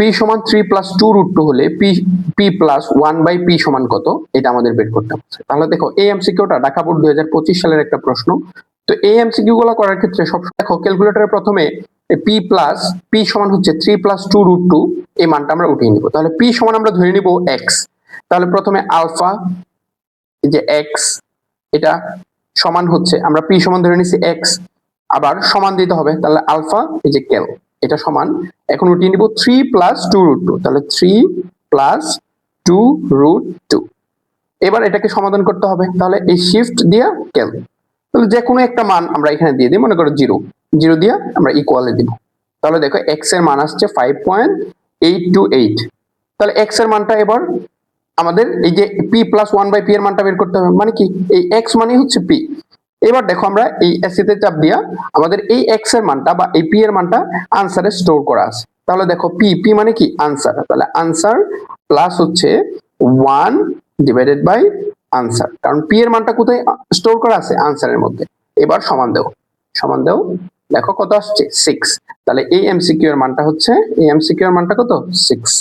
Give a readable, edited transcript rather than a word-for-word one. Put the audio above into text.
P সমান 3 plus 2 root 2 হলে P plus 1 by P সমান কত, এটা আমাদের বের করতে হবে। তাহলে দেখো এই এমসিকিউটা ঢাকা বোর্ড 2025 সালের একটা প্রশ্ন। তো এই এমসিকিউ গুলো করার ক্ষেত্রে সব দেখো ক্যালকুলেটরে প্রথমে পি প্লাস পি সমান হচ্ছে 3 প্লাস 2 রুট 2, এই মানটা আমরা উঠিয়ে নিব। তাহলে পি সমান আমরা ধরে নিব এক্স। তাহলে প্রথমে আলফা, এই যে এক্স, এটা সমান হচ্ছে আমরা পি সমান ধরে নিছি এক্স, আবার সমান দিতে হবে। তাহলে আলফা এই যে ক্যাল, এটা সমান, এখন উঠিয়ে নিব 3 প্লাস 2 রুট 2, তাহলে 3 প্লাস 2 রুট 2। এবার এটাকে সমাধান করতে হবে, তাহলে এই শিফট দিয়া ক্যাল, তাহলে যে কোনো একটা মান আমরা এখানে দিয়ে দিই, মনে করো 0 0 দিয়া আমরা ইকুয়ালে দিব। তাহলে দেখো x এর মান আসছে 5.828। তাহলে x এর মানটা এবার আমাদের এই যে p প্লাস 1 বাই p এর মানটা বের করতে হবে, মানে কি এই x মানে হচ্ছে p। এবার দেখো আমরা এই এসি তে চাপ দিয়া আমাদের এই x এর মানটা বা এই p এর মানটা আনসারে স্টোর করা আছে। তাহলে দেখো p মানে কি আনসার, তাহলে আনসার প্লাস হচ্ছে 1 ডিভাইডেড বাই আনসার, কারণ p এর মানটা কোথায় স্টোর করা আছে, আনসারের মধ্যে। এবার সমান দাও, সমান দাও, দেখো কত আসছে 6। তাহলে এই এমসিকিউ এর মানটা হচ্ছে, এই এমসিকিউ এর মানটা কত 6।